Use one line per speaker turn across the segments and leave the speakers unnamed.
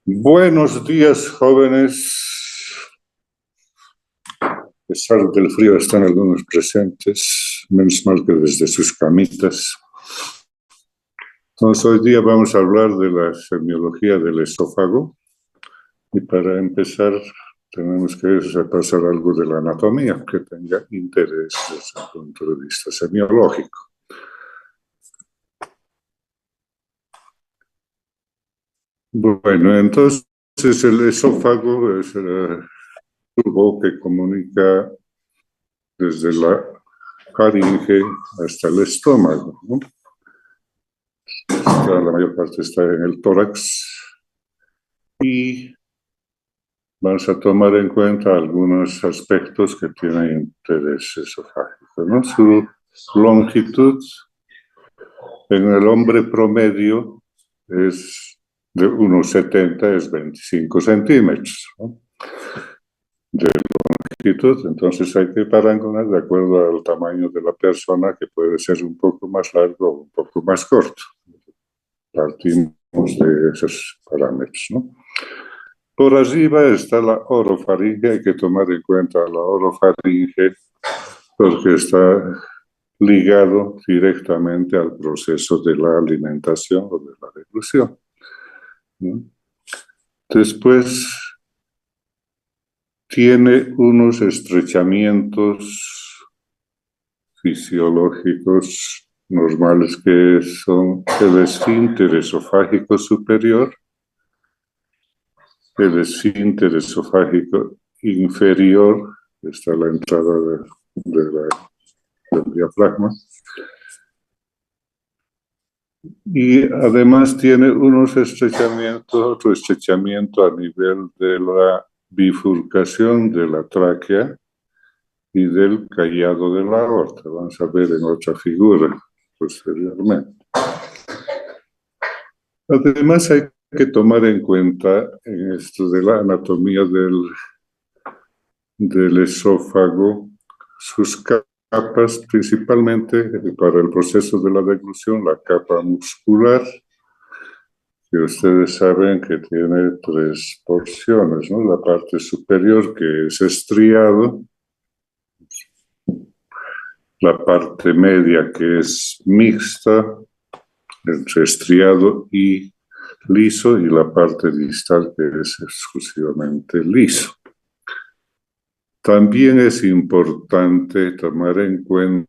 Buenos días, jóvenes. A pesar del frío, están algunos presentes, menos mal que desde sus camitas. Entonces, hoy día vamos a hablar de la semiología del esófago y para empezar tenemos que repasar algo de la anatomía que tenga interés desde el punto de vista semiológico. Bueno, entonces el esófago es el tubo que comunica desde la faringe hasta el estómago, ¿no? La mayor parte está en el tórax y vamos a tomar en cuenta algunos aspectos que tienen interés esofágico, ¿no? Su longitud en el hombre promedio es de 1,70, es 25 centímetros, ¿no? De longitud, entonces hay que parangonar de acuerdo al tamaño de la persona, que puede ser un poco más largo o un poco más corto. Partimos de esos parámetros, ¿no? Por arriba está la orofaringe, hay que tomar en cuenta la orofaringe porque está ligado directamente al proceso de la alimentación o de la deglución, ¿no? Después tiene unos estrechamientos fisiológicos normales que son el esfínter esofágico superior, el esfínter esofágico inferior, está la entrada del diafragma, y además tiene unos estrechamientos, otro estrechamiento a nivel de la bifurcación de la tráquea y del callado de la aorta. Vamos a ver en otra figura posteriormente. Además hay que tomar en cuenta en esto de la anatomía del esófago sus capas, principalmente para el proceso de la deglución, la capa muscular, que ustedes saben que tiene tres porciones, ¿no? La parte superior, que es estriado, la parte media, que es mixta, entre estriado y liso, y la parte distal, que es exclusivamente liso. También es importante tomar en cuenta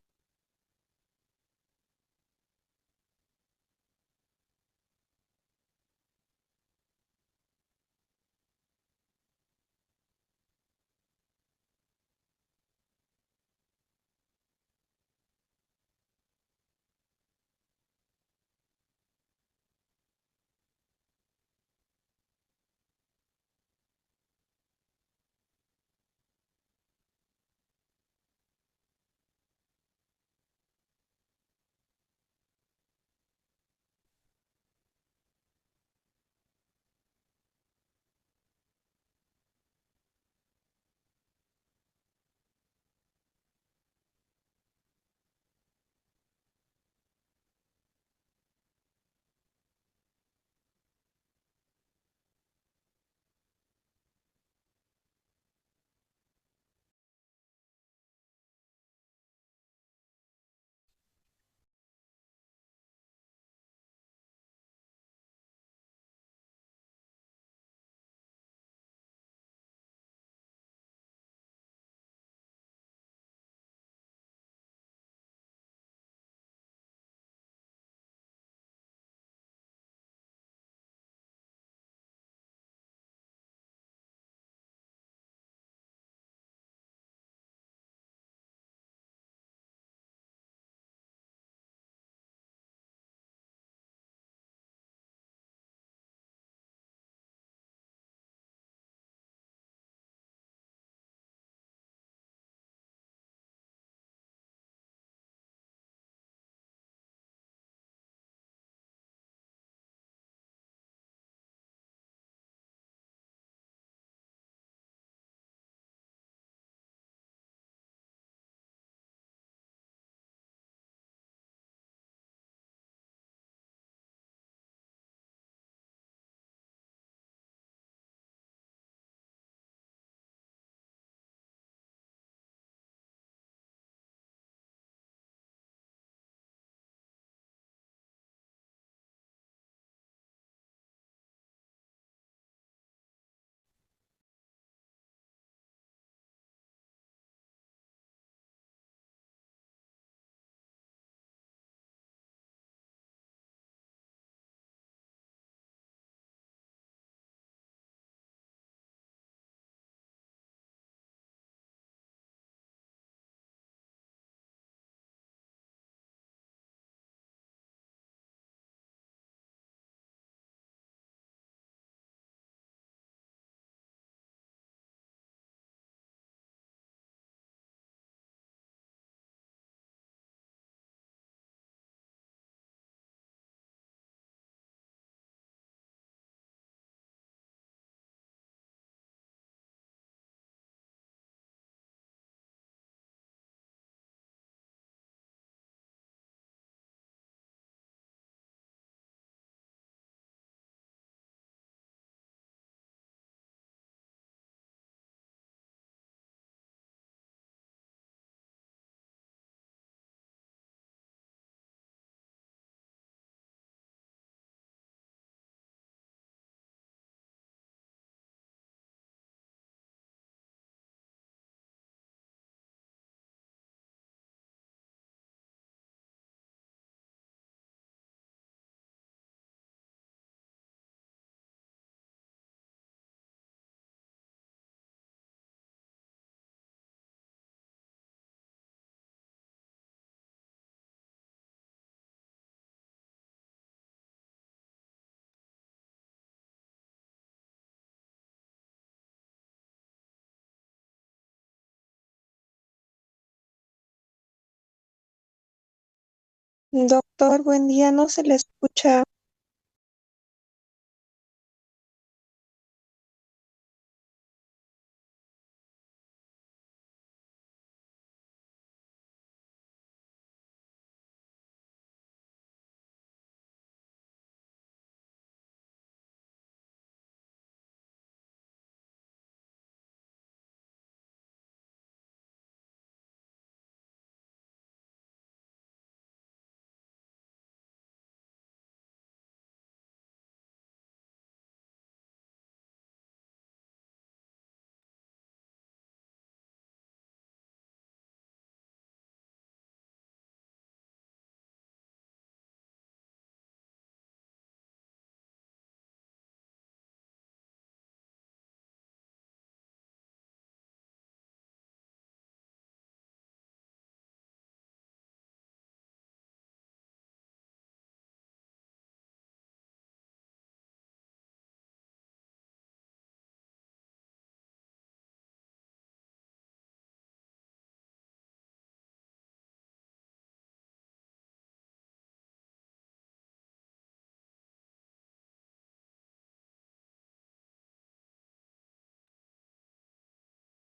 Doctor, buen día, no se le escucha.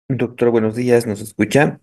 Doctor, buenos días, ¿nos escucha?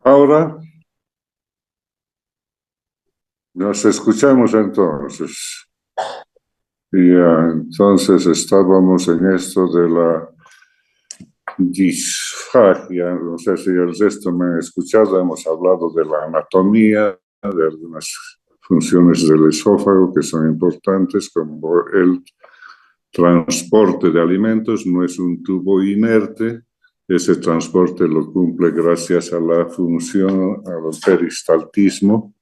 Ahora nos escuchamos entonces. Ya, entonces estábamos en esto de la disfagia, no sé si el resto me han escuchado, hemos hablado de la anatomía, de algunas funciones del esófago que son importantes, como el transporte de alimentos, no es un tubo inerte, ese transporte lo cumple gracias a la función, al peristaltismo,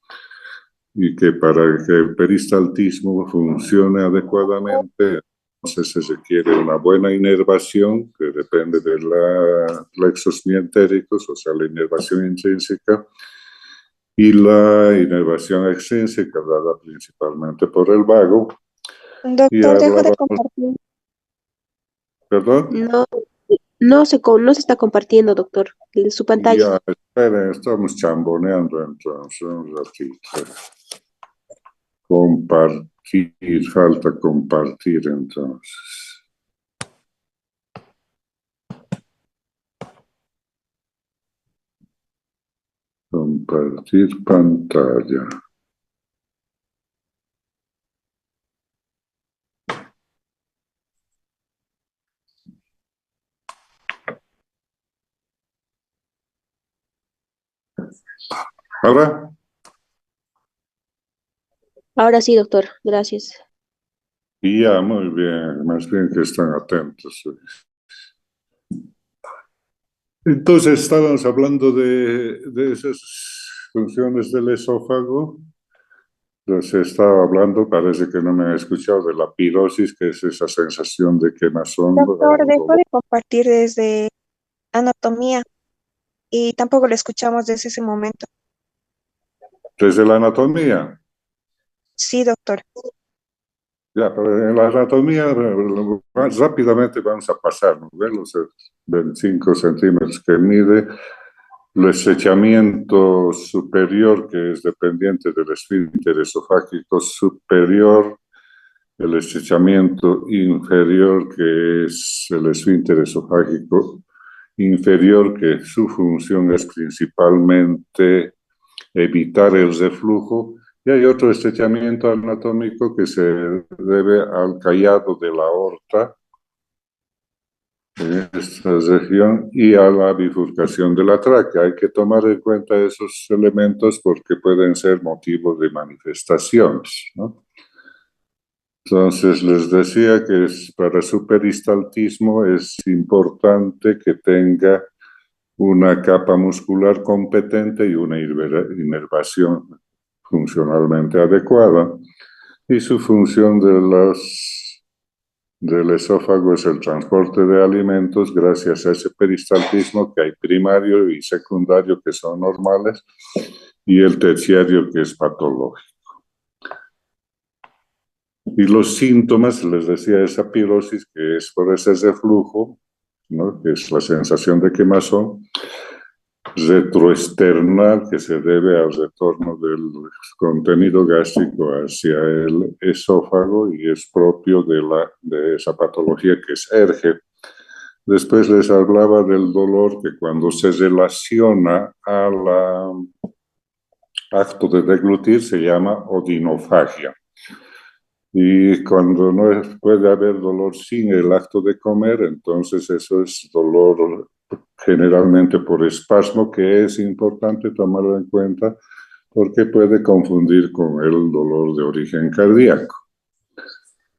y que para que el peristaltismo funcione adecuadamente, entonces se requiere una buena inervación, que depende de los plexos mientéricos, o sea, la inervación intrínseca, y la inervación extrínseca, dada principalmente por el vago. Y
Doctor, dejo de
hablábamos,
compartir.
perdón,
No, no se está compartiendo, doctor, su pantalla.
ya, esperen, estamos chamboneando entonces un ratito. Compartir, falta compartir entonces. Compartir pantalla. Ahora,
Ahora sí, doctor, gracias.
ya, muy bien, más bien que están atentos. Entonces, estábamos hablando de esas funciones del esófago. Entonces, estaba hablando, parece que no me han escuchado, de la pirosis, que es esa sensación de quemazón.
Doctor, dejo de compartir desde anatomía y tampoco lo escuchamos desde ese momento.
Desde la anatomía.
Sí, doctor.
Ya, pero en la anatomía rápidamente vamos a pasar, ¿no? ¿Ven los 25 centímetros que mide? El estrechamiento superior, que es dependiente del esfínter esofágico superior, el estrechamiento inferior, que es el esfínter esofágico inferior, que su función es principalmente evitar el reflujo, y hay otro estrechamiento anatómico que se debe al callado de la aorta en esta región y a la bifurcación de la tráquea. Hay que tomar en cuenta esos elementos porque pueden ser motivos de manifestaciones, ¿no? Entonces les decía que para su peristaltismo es importante que tenga una capa muscular competente y una inervación funcionalmente adecuada. Y su función del esófago es el transporte de alimentos gracias a ese peristaltismo, que hay primario y secundario que son normales y el terciario que es patológico. Y los síntomas, les decía, esa pirosis, que es por ese reflujo, ¿no? Que es la sensación de quemazón, retroesternal, que se debe al retorno del contenido gástrico hacia el esófago y es propio de esa patología que es ERGE. Después les hablaba del dolor que cuando se relaciona al acto de deglutir se llama odinofagia. Y cuando no puede haber dolor sin el acto de comer, entonces eso es dolor generalmente por espasmo, que es importante tomarlo en cuenta porque puede confundir con el dolor de origen cardíaco.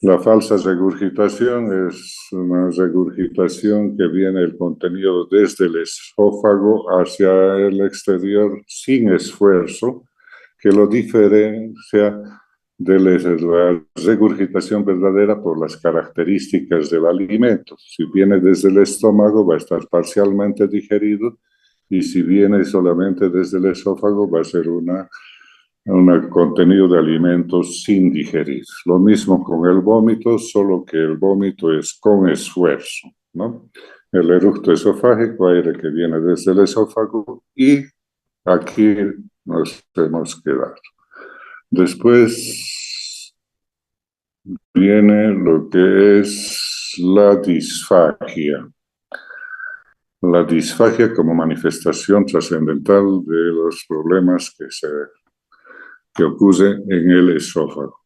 La falsa regurgitación es una regurgitación que viene el contenido desde el esófago hacia el exterior sin esfuerzo, que lo diferencia de la regurgitación verdadera por las características del alimento. Si viene desde el estómago va a estar parcialmente digerido y si viene solamente desde el esófago va a ser un contenido de alimentos sin digerir. Lo mismo con el vómito, solo que el vómito es con esfuerzo, ¿no? El eructo esofágico, aire que viene desde el esófago y Aquí nos hemos quedado. Después viene lo que es la disfagia. La disfagia como manifestación trascendental de los problemas que ocurren en el esófago.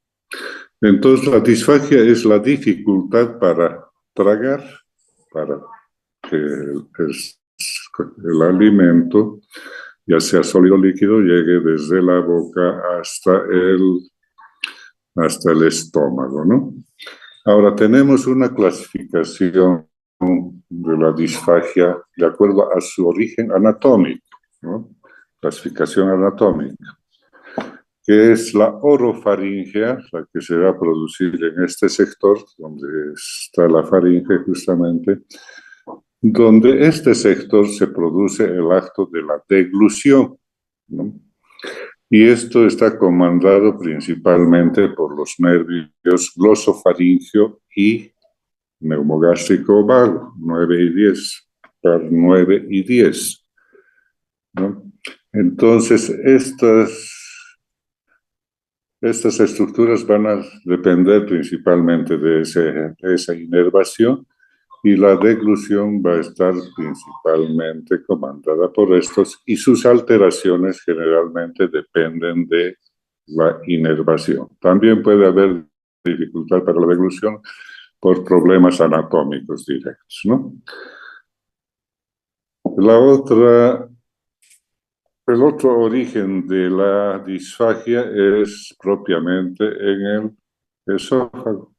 Entonces, la disfagia es la dificultad para tragar, para que el alimento, ya sea sólido o líquido, llegue desde la boca hasta el estómago, ¿no? Ahora, tenemos una clasificación de la disfagia de acuerdo a su origen anatómico, ¿no? Clasificación anatómica, que es la orofaringea, la que se va a producir en este sector, donde está la faringe justamente, donde este sector se produce el acto de la deglución, ¿no? Y esto está comandado principalmente por los nervios glosofaringio y neumogástrico vago, 9 y 10, par 9 y 10, ¿no? Entonces, estas estructuras van a depender principalmente de esa inervación, y la deglución va a estar principalmente comandada por estos, y sus alteraciones generalmente dependen de la inervación. También puede haber dificultad para la deglución por problemas anatómicos directos, ¿no? El otro origen de la disfagia es propiamente en el esófago.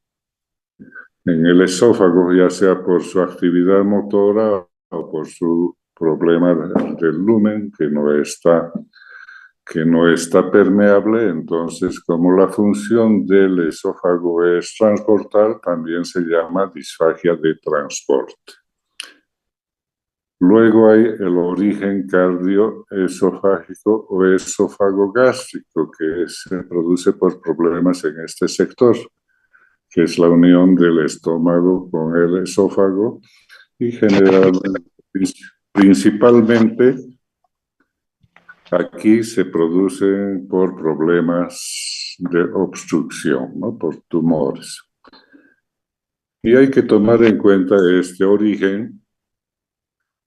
En el esófago, ya sea por su actividad motora o por su problema del lumen que no está permeable. Entonces, como la función del esófago es transportar, también se llama disfagia de transporte. Luego hay el origen cardioesofágico o esófago-gástrico, que se produce por problemas en este sector, que es la unión del estómago con el esófago, y generalmente, principalmente, aquí se producen por problemas de obstrucción, ¿no? Por tumores. Y hay que tomar en cuenta este origen,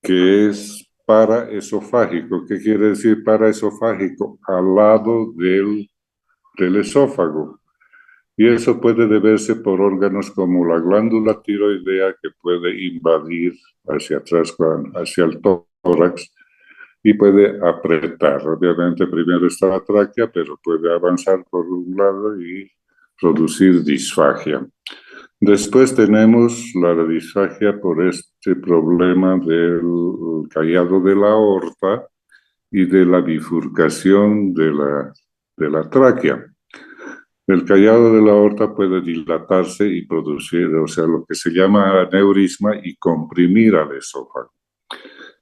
que es paraesofágico. ¿Qué quiere decir paraesofágico? Al lado del esófago. Y eso puede deberse por órganos como la glándula tiroidea, que puede invadir hacia atrás, hacia el tórax, y puede apretar. Obviamente primero está la tráquea, pero puede avanzar por un lado y producir disfagia. Después tenemos la disfagia por este problema del callado de la aorta y de la bifurcación de la tráquea. El callado de la aorta puede dilatarse y producir, o sea, lo que se llama aneurisma, y comprimir al esófago.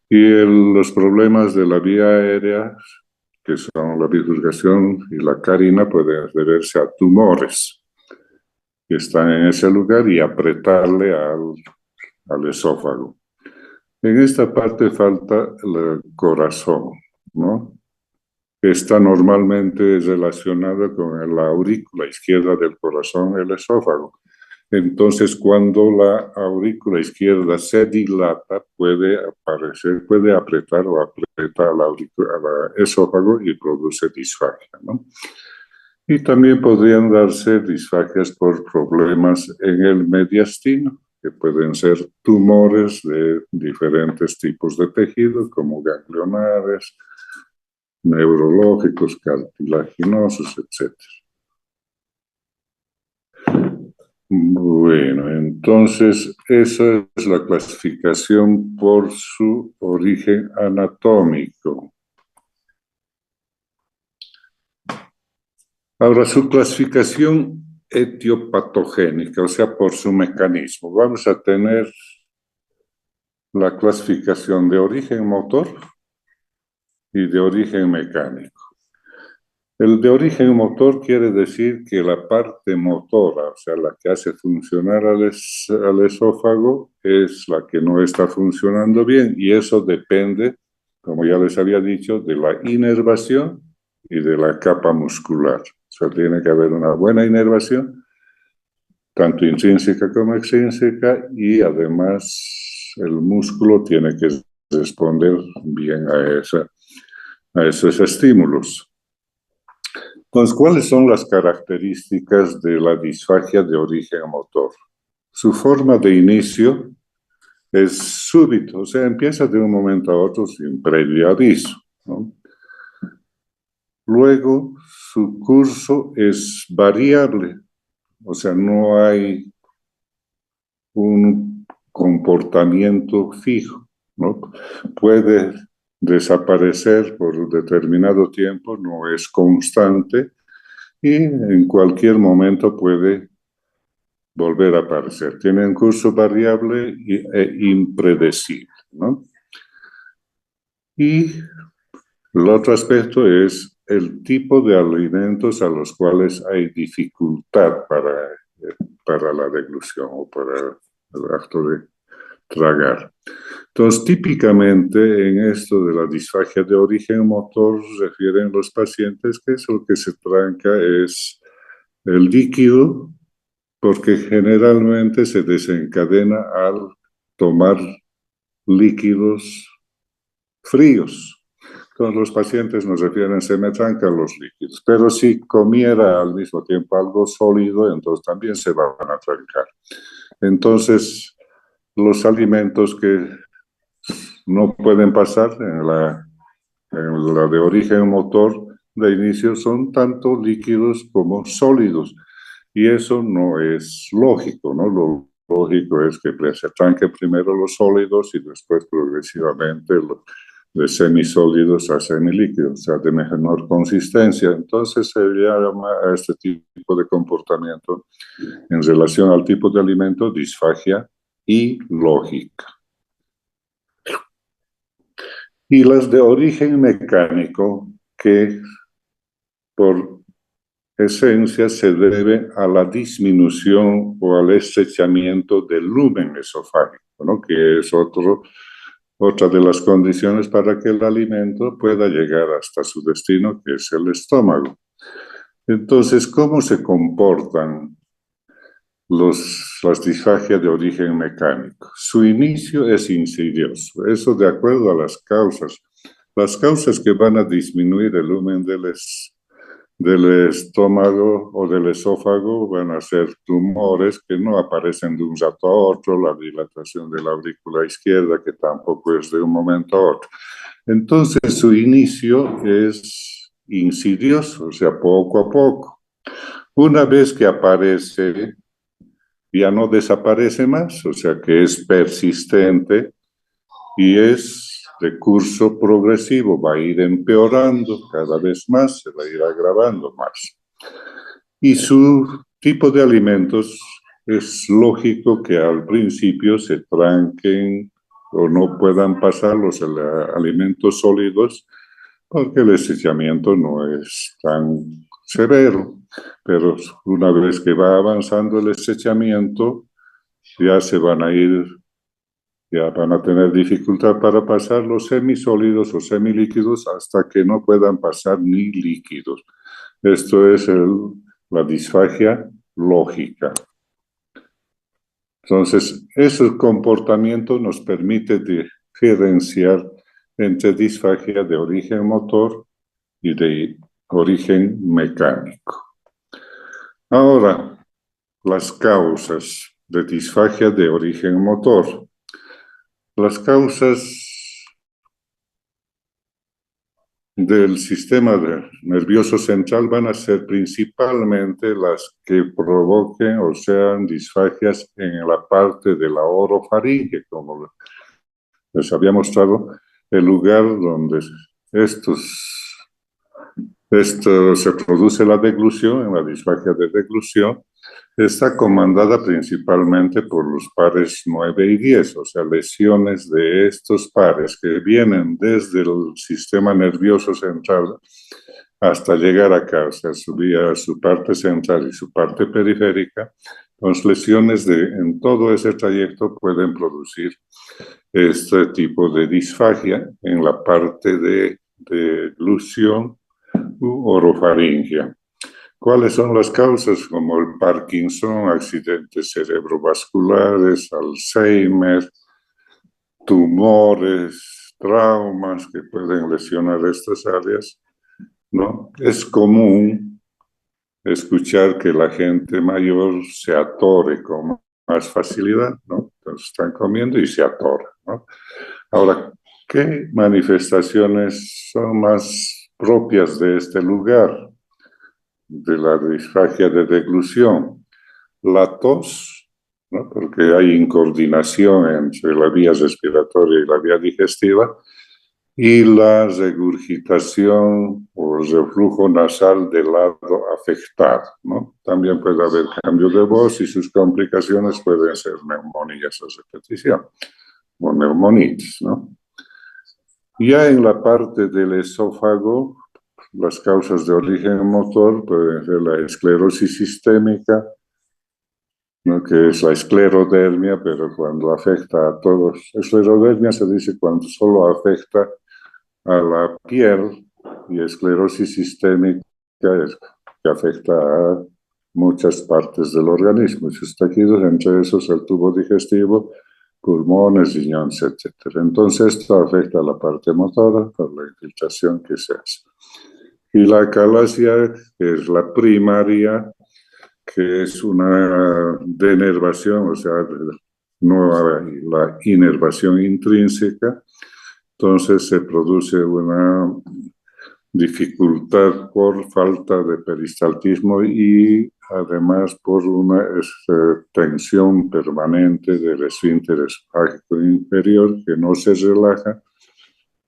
Y los problemas de la vía aérea, que son la bifurcación y la carina, pueden deberse a tumores que están en ese lugar y apretarle al esófago. En esta parte falta el corazón, ¿no? Que está normalmente relacionado con la aurícula izquierda del corazón, el esófago. Entonces, cuando la aurícula izquierda se dilata, puede apretar o aprieta al esófago y produce disfagia, ¿no? Y también podrían darse disfagias por problemas en el mediastino, que pueden ser tumores de diferentes tipos de tejido, como ganglionares, neurológicos, cartilaginosos, etc. Bueno, entonces esa es la clasificación por su origen anatómico. Ahora, su clasificación etiopatogénica, o sea, por su mecanismo. Vamos a tener la clasificación de origen motor y de origen mecánico. El de origen motor quiere decir que la parte motora, o sea, la que hace funcionar al esófago, es la que no está funcionando bien, y eso depende como ya les había dicho, de la inervación y de la capa muscular. O sea, tiene que haber una buena inervación, tanto intrínseca como extrínseca, y además el músculo tiene que responder bien a esos estímulos. Entonces, ¿cuáles son las características de la disfagia de origen motor? Su forma de inicio es súbito, o sea, empieza de un momento a otro sin previo aviso, ¿no? Luego, su curso es variable, o sea, no hay un comportamiento fijo, ¿no? Puede desaparecer por un determinado tiempo, no es constante, y en cualquier momento puede volver a aparecer. Tiene un curso variable e impredecible, ¿no? Y el otro aspecto es el tipo de alimentos a los cuales hay dificultad para la deglución o para el acto de tragar. Entonces, típicamente en esto de la disfagia de origen motor, refieren los pacientes que eso que se tranca es el líquido, porque generalmente se desencadena al tomar líquidos fríos. Entonces los pacientes nos refieren, se me trancan los líquidos, pero si comiera al mismo tiempo algo sólido, entonces también se van a trancar. Entonces, los alimentos que no pueden pasar en la de origen motor de inicio son tanto líquidos como sólidos. Y eso no es lógico, ¿no? Lo lógico es que se tranque primero los sólidos y después progresivamente de semisólidos a semilíquidos, o sea, de menor consistencia. Entonces se llama a este tipo de comportamiento en relación al tipo de alimento disfagia ilógica. Y las de origen mecánico, que por esencia se debe a la disminución o al estrechamiento del lumen esofágico, ¿no? Que es otra de las condiciones para que el alimento pueda llegar hasta su destino, que es el estómago. Entonces, ¿cómo se comportan las disfagias de origen mecánico? Su inicio es insidioso, eso de acuerdo a las causas. Las causas que van a disminuir el lumen del estómago o del esófago van a ser tumores que no aparecen de un rato a otro, la dilatación de la aurícula izquierda, que tampoco es de un momento a otro. Entonces, su inicio es insidioso, o sea, poco a poco. Una vez que aparece, ya no desaparece más, o sea, que es persistente y es de curso progresivo, va a ir empeorando cada vez más, se va a ir agravando más. Y su tipo de alimentos es lógico que al principio se tranquen o no puedan pasar los alimentos sólidos porque el estrechamiento no es tan severo, pero una vez que va avanzando el estrechamiento, ya se van a ir, ya van a tener dificultad para pasar los semisólidos o semilíquidos hasta que no puedan pasar ni líquidos. Esto es la disfagia lógica. Entonces, ese comportamiento nos permite diferenciar entre disfagia de origen motor y de origen mecánico. Ahora, las causas de disfagia de origen motor. Las causas del sistema nervioso central van a ser principalmente las que provoquen o sean disfagias en la parte de la orofaringe, como les había mostrado, el lugar donde esto se produce la deglución, en la disfagia de deglución, está comandada principalmente por los pares 9 y 10, o sea, lesiones de estos pares que vienen desde el sistema nervioso central hasta llegar acá, o sea, su parte central y su parte periférica, Entonces, lesiones en todo ese trayecto pueden producir este tipo de disfagia en la parte de deglución u orofaringia. ¿Cuáles son las causas? Como el Parkinson, accidentes cerebrovasculares, Alzheimer, tumores, traumas que pueden lesionar estas áreas, ¿no? Es común escuchar que la gente mayor se atore con más facilidad, ¿no? Entonces están comiendo y se atoran, ¿no? Ahora, ¿qué manifestaciones son más propias de este lugar, de la disfagia de deglución? La tos, ¿no? Porque hay incoordinación entre la vía respiratoria y la vía digestiva, y la regurgitación o reflujo nasal del lado afectado, ¿no? También puede haber cambio de voz y sus complicaciones pueden ser neumonías a repetición o neumonitis, ¿no? Ya en la parte del esófago, las causas de origen motor pueden ser la esclerosis sistémica, ¿no? Que es la esclerodermia, pero cuando afecta a todos. Esclerodermia se dice cuando solo afecta a la piel, y esclerosis sistémica es que afecta a muchas partes del organismo, sus tejidos, entre esos el tubo digestivo, pulmones, riñones, etc. Entonces esto afecta a la parte motora por la infiltración que se hace. Y la acalasia, que es la primaria, que es una denervación, o sea, no hay la inervación intrínseca. Entonces se produce una dificultad por falta de peristaltismo y además por una tensión permanente del esfínter esofágico inferior que no se relaja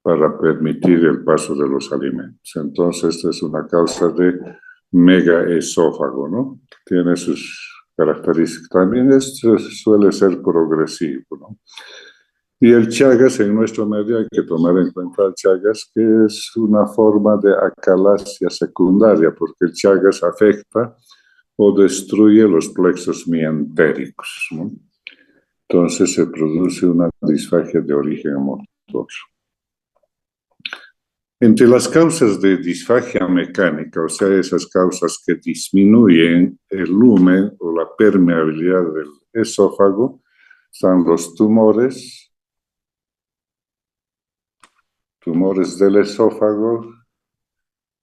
para permitir el paso de los alimentos. Entonces, esta es una causa de megaesófago, ¿no? Tiene sus características. También esto suele ser progresivo, ¿no? Y el Chagas, en nuestro medio hay que tomar en cuenta el Chagas, que es una forma de acalasia secundaria, porque el Chagas afecta o destruye los plexos mientéricos, ¿no? Entonces se produce una disfagia de origen motor. Entre las causas de disfagia mecánica, o sea, esas causas que disminuyen el lumen o la permeabilidad del esófago, están los tumores del esófago,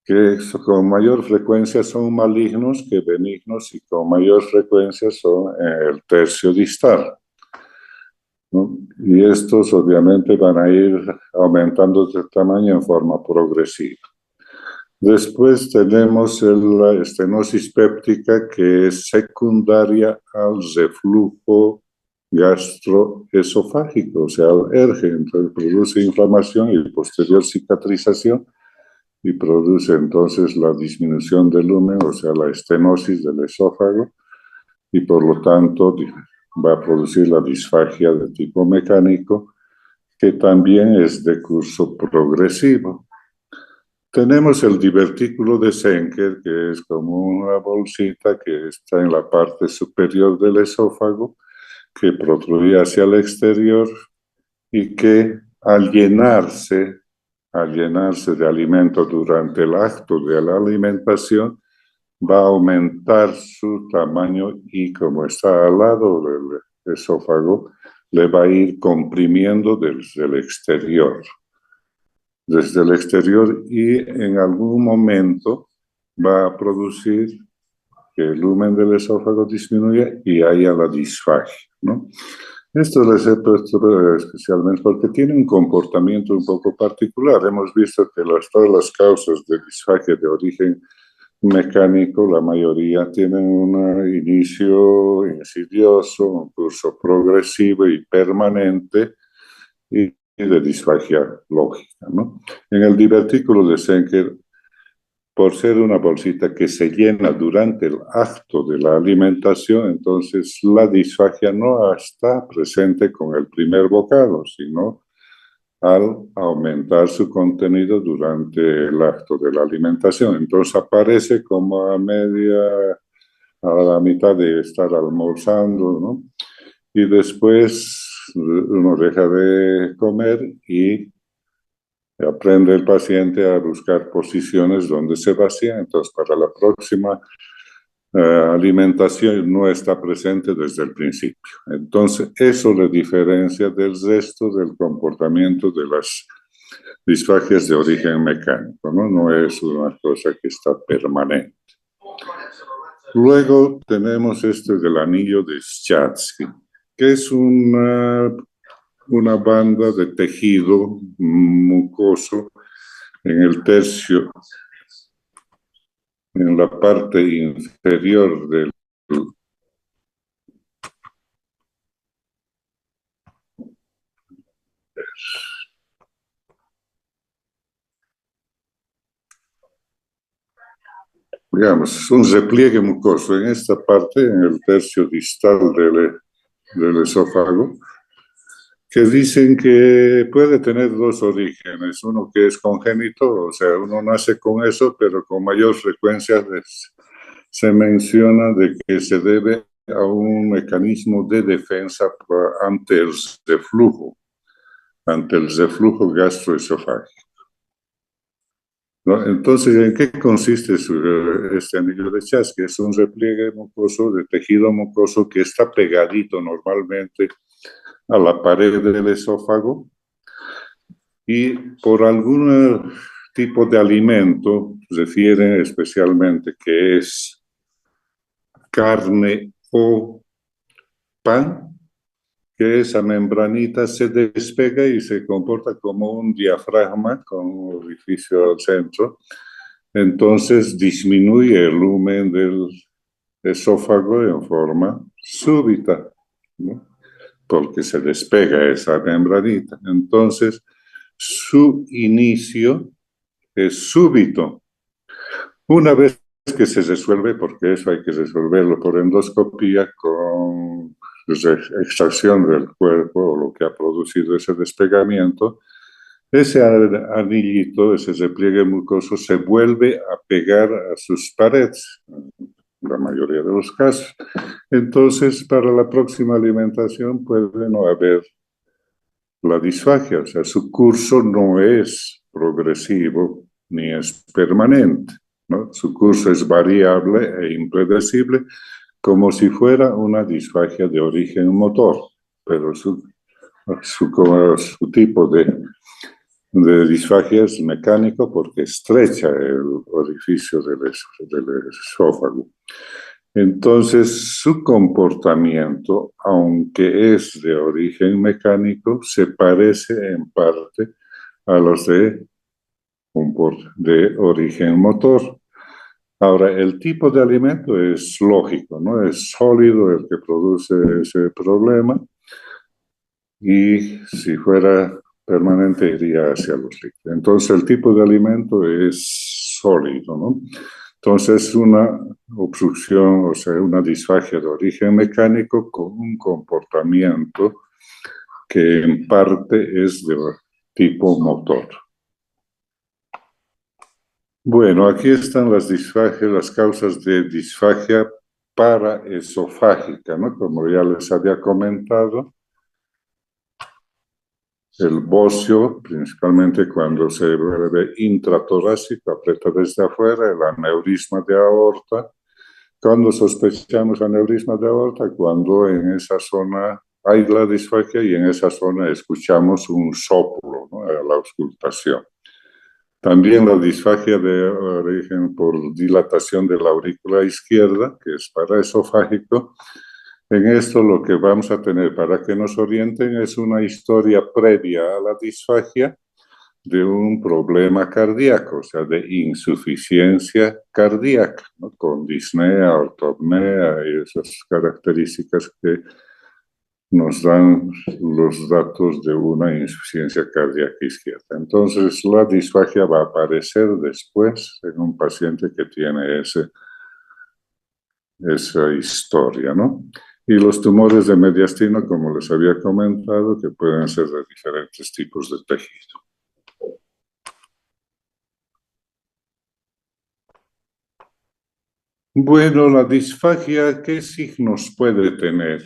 que con mayor frecuencia son malignos que benignos y con mayor frecuencia son el tercio distal, ¿no? Y estos obviamente van a ir aumentando de tamaño en forma progresiva. Después tenemos la estenosis péptica, que es secundaria al reflujo gastroesofágico, o sea, al ERGE. Entonces produce inflamación y posterior cicatrización y produce entonces la disminución del lumen, o sea, la estenosis del esófago, y por lo tanto va a producir la disfagia de tipo mecánico, que también es de curso progresivo. Tenemos el divertículo de Zenker, que es como una bolsita que está en la parte superior del esófago, que protruye hacia el exterior y que al llenarse de alimento durante el acto de la alimentación, va a aumentar su tamaño y como está al lado del esófago, le va a ir comprimiendo desde el exterior. Y en algún momento va a producir que el lumen del esófago disminuya y haya la disfagia, ¿no? Esto les he puesto especialmente porque tiene un comportamiento un poco particular. Hemos visto que todas las causas de disfagia de origen mecánico, la mayoría tienen un inicio insidioso, un curso progresivo y permanente y de disfagia lógica, ¿no? En el divertículo de Zenker, por ser una bolsita que se llena durante el acto de la alimentación, entonces la disfagia no está presente con el primer bocado, sino al aumentar su contenido durante el acto de la alimentación. Entonces aparece como a media a la mitad de estar almorzando, ¿no? Y después uno deja de comer y aprende el paciente a buscar posiciones donde se vacía. Entonces, para la próxima alimentación no está presente desde el principio. Entonces, eso le diferencia del resto del comportamiento de las disfagias de origen mecánico, ¿no? No es una cosa que está permanente. Luego tenemos este del anillo de Schatzky, que es una banda de tejido mucoso en el tercio, en la parte inferior del digamos, un repliegue mucoso en esta parte, en el tercio distal del esófago, que dicen que puede tener dos orígenes, uno que es congénito, o sea, uno nace con eso, pero con mayor frecuencia se menciona de que se debe a un mecanismo de defensa ante el reflujo gastroesofágico, ¿no? Entonces, ¿en qué consiste este anillo de Chasky? Es un repliegue mucoso de tejido mucoso que está pegadito normalmente a la pared del esófago y por algún tipo de alimento, refiere especialmente que es carne o pan, que esa membranita se despega y se comporta como un diafragma con un orificio al centro. Entonces disminuye el lumen del esófago en forma súbita, ¿no? Porque se despega esa membranita. Entonces, su inicio es súbito. Una vez que se resuelve, porque eso hay que resolverlo por endoscopía con extracción del cuerpo o lo que ha producido ese despegamiento, ese anillito, ese repliegue mucoso se vuelve a pegar a sus paredes, en la mayoría de los casos. Entonces, para la próxima alimentación puede no haber la disfagia, o sea, su curso no es progresivo ni es permanente, ¿no? Su curso es variable e impredecible, como si fuera una disfagia de origen motor, pero su tipo de disfagia es mecánico porque estrecha el orificio del esófago. Entonces, su comportamiento, aunque es de origen mecánico, se parece en parte a los de origen motor. Ahora, el tipo de alimento es lógico, ¿no? Es sólido el que produce ese problema y si fuera permanente iría hacia los líquidos. Entonces, el tipo de alimento es sólido, ¿no? Entonces, una obstrucción, o sea, una disfagia de origen mecánico con un comportamiento que en parte es de tipo motor. Bueno, aquí están las disfagias, las causas de disfagia paraesofágica, ¿no? Como ya les había comentado, el bocio, principalmente cuando se vuelve intratorácico, aprieta desde afuera, el aneurisma de aorta. Cuando sospechamos aneurisma de aorta, cuando en esa zona hay la disfagia y en esa zona escuchamos un soplo, ¿no? A la auscultación. También la disfagia de origen por dilatación de la aurícula izquierda, que es paraesofágico. En esto lo que vamos a tener para que nos orienten es una historia previa a la disfagia de un problema cardíaco, o sea, de insuficiencia cardíaca, ¿no? Con disnea, ortopnea y esas características que nos dan los datos de una insuficiencia cardíaca izquierda. Entonces, la disfagia va a aparecer después en un paciente que tiene esa historia, ¿no? Y los tumores de mediastino, como les había comentado, que pueden ser de diferentes tipos de tejido. Bueno, la disfagia, ¿qué signos puede tener?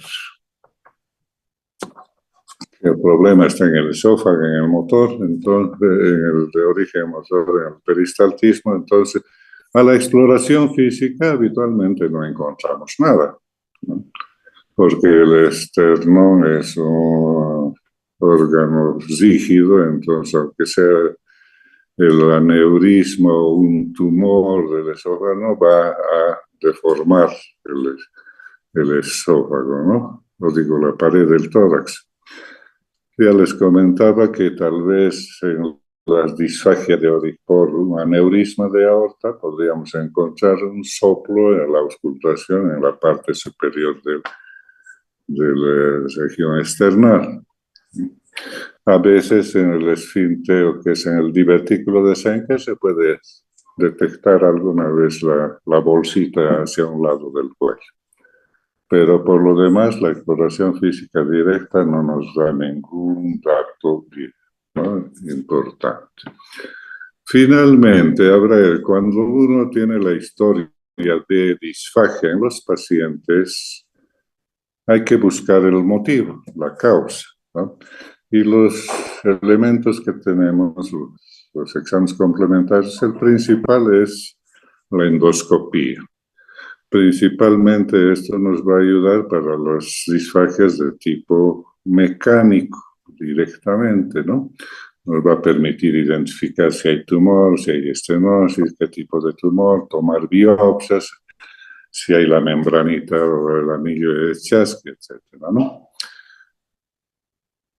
El problema está en el esófago, en el motor, entonces, en el de origen motor, en el peristaltismo. Entonces, a la exploración física habitualmente no encontramos nada, ¿no? Porque el esternón es un órgano rígido, entonces, aunque sea el aneurisma o un tumor del esófago, no va a deformar el esófago, ¿no? Lo digo, la pared del tórax. Ya les comentaba que tal vez en las disfagias por un aneurisma de aorta podríamos encontrar un soplo en la auscultación en la parte superior de la región external. A veces en el esfínter, que es en el divertículo de Schenker, se puede detectar alguna vez la bolsita hacia un lado del cuello. Pero por lo demás, la exploración física directa no nos da ningún dato, ¿no?, importante. Finalmente, cuando uno tiene la historia de disfagia en los pacientes, hay que buscar el motivo, la causa, ¿no? Y los elementos que tenemos, los exámenes complementarios, el principal es la endoscopía. Principalmente esto nos va a ayudar para las disfagias de tipo mecánico directamente, ¿no? Nos va a permitir identificar si hay tumor, si hay estenosis, qué tipo de tumor, tomar biopsias, si hay la membranita o el anillo de Chasky, etcétera, ¿no?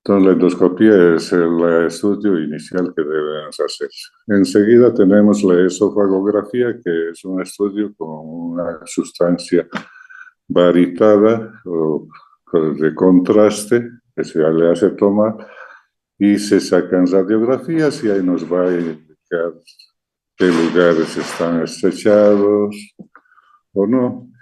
Entonces, la endoscopía es el estudio inicial que debemos hacer. Enseguida tenemos la esofagografía, que es un estudio con una sustancia baritada o de contraste que se le hace tomar y se sacan radiografías y ahí nos va a indicar qué lugares están estrechados o no.